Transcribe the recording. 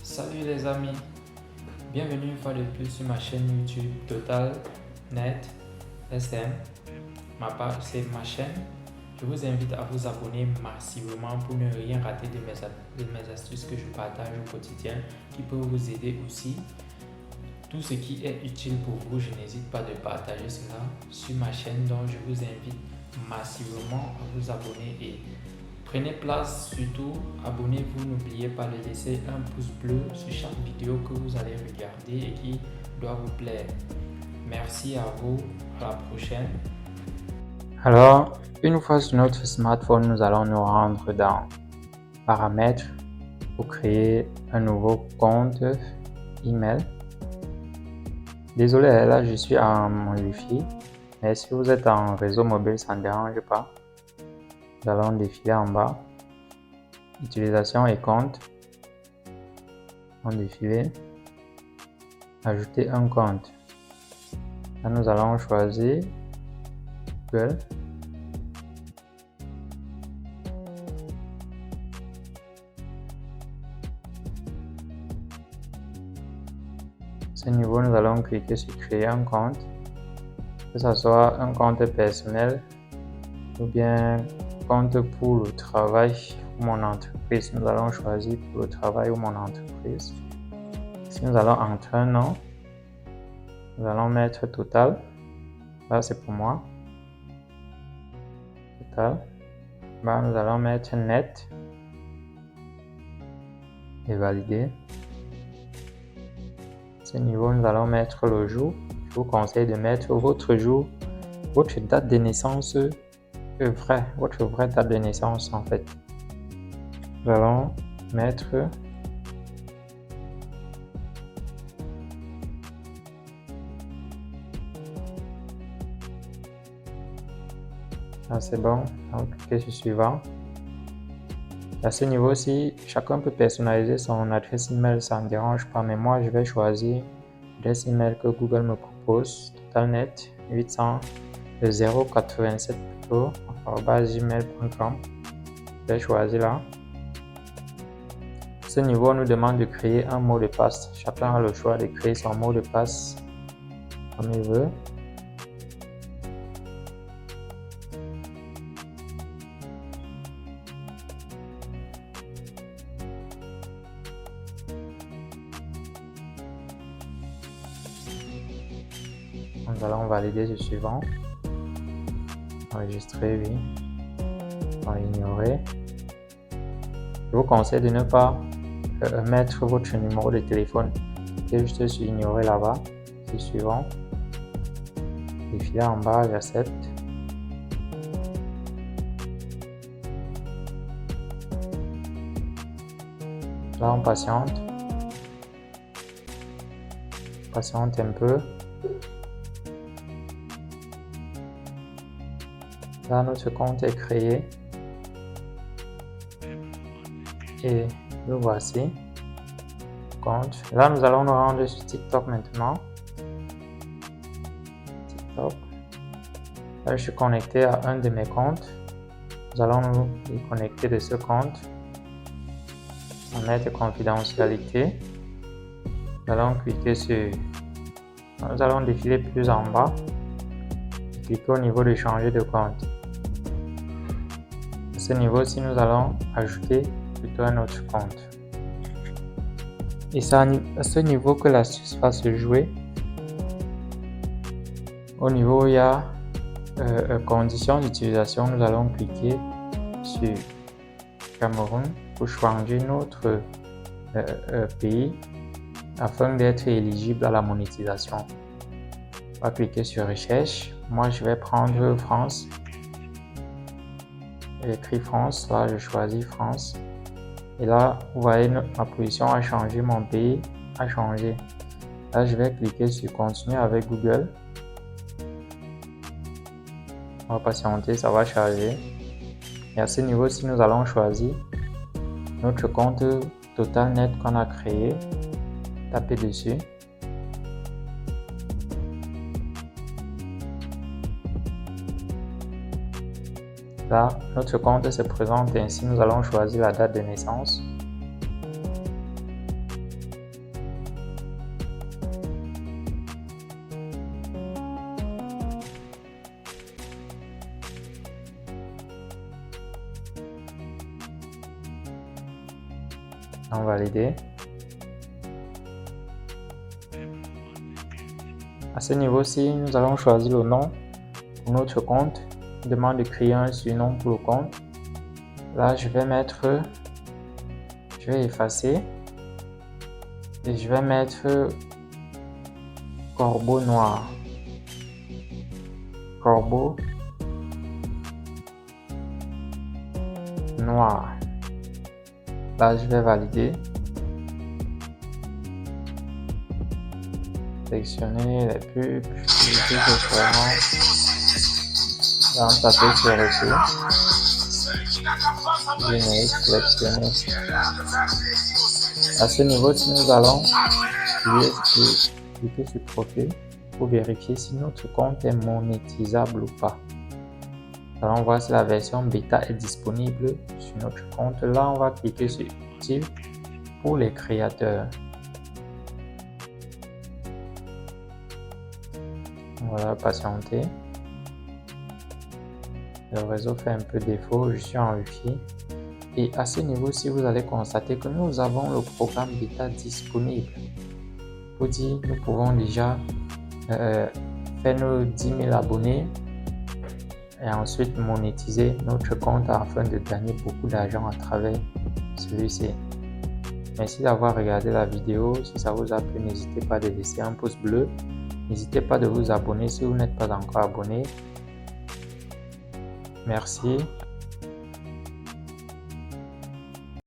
Salut les amis, bienvenue une fois de plus sur ma chaîne YouTube TotalNet SM. C'est ma chaîne. Je vous invite à vous abonner massivement pour ne rien rater de mes astuces que je partage au quotidien qui peuvent vous aider aussi. Tout ce qui est utile pour vous, je n'hésite pas de partager cela sur ma chaîne, donc je vous invite massivement à vous abonner et prenez place, surtout abonnez-vous, n'oubliez pas de laisser un pouce bleu sur chaque vidéo que vous allez regarder et qui doit vous plaire. Merci à vous, à la prochaine. Alors, une fois sur notre smartphone, nous allons nous rendre dans Paramètres pour créer un nouveau compte email. Désolé, là je suis en mon Wi-Fi, mais si vous êtes en réseau mobile, ça ne dérange pas. Nous allons défiler en bas. Utilisation et compte. On défile. Ajouter un compte. Là, nous allons choisir Google. À ce niveau, nous allons cliquer sur créer un compte, que ce soit un compte personnel ou bien compte pour le travail ou mon entreprise. Nous allons choisir pour le travail ou mon entreprise. Ici, nous allons entrer un nom. Nous allons mettre total. Là, c'est pour moi. Total. Là, nous allons mettre net et valider. À ce niveau, nous allons mettre le jour. Je vous conseille de mettre votre jour, votre date de naissance votre vraie date de naissance en fait. Nous allons mettre c'est bon, donc cliquez sur suivant. À ce niveau-ci, chacun peut personnaliser son adresse email, ça ne dérange pas, mais moi je vais choisir l'adresse email que Google me propose, totalnet 800 087 gmail.com. Je vais choisir là. À ce niveau, on nous demande de créer un mot de passe. Chacun a le choix de créer son mot de passe comme il veut. Nous allons valider ce suivant. Enregistrer, oui. On va ignorer. Je vous conseille de ne pas mettre votre numéro de téléphone. Cliquez juste sur ignorer là-bas. C'est suivant. Défiler en bas, j'accepte. Là, on patiente. Patiente un peu. Là, notre compte est créé. Et le voici. Compte. Là, nous allons nous rendre sur TikTok maintenant. TikTok. Là, je suis connecté à un de mes comptes. Nous allons nous déconnecter de ce compte. On met confidentialité. Nous allons cliquer sur. Nous allons défiler plus en bas. Cliquez au niveau de changer de compte. À ce niveau-ci, nous allons ajouter plutôt un autre compte. Et c'est à ce niveau que l'astuce va se jouer. Au niveau où il y a conditions d'utilisation, nous allons cliquer sur Cameroun pour changer notre pays afin d'être éligible à la monétisation. On va cliquer sur recherche. Moi, je vais prendre France. J'écris France, là je choisis France. Et là, vous voyez, ma position a changé, mon pays a changé. Là, je vais cliquer sur continuer avec Google. On va patienter, ça va charger. Et à ce niveau-ci, nous allons choisir notre compte TotalNet qu'on a créé. Tapez dessus. Là, notre compte se présente ainsi. Nous allons choisir la date de naissance. On va valider. À ce niveau-ci, nous allons choisir le nom pour notre compte. Il demande de créer un surnom pour le compte. Là, je vais effacer et je vais mettre Corbeau Noir. Corbeau Noir. Là, je vais valider. Sélectionner les pubs, cliquer sur là, on taper sur reçu. Générique, sélectionner. À ce niveau, si nous allons cliquer sur profil pour vérifier si notre compte est monétisable ou pas. Allons voir si la version bêta est disponible sur notre compte. Là, on va cliquer sur utile pour les créateurs. Voilà, patienter. Le réseau fait un peu défaut, je suis en Wi-Fi. Et à ce niveau-ci, vous allez constater que nous avons le programme bêta disponible. Pour dire, nous pouvons déjà faire nos 10 000 abonnés et ensuite monétiser notre compte afin de gagner beaucoup d'argent à travers celui-ci. Merci d'avoir regardé la vidéo. Si ça vous a plu, n'hésitez pas de laisser un pouce bleu. N'hésitez pas de vous abonner si vous n'êtes pas encore abonné. Merci.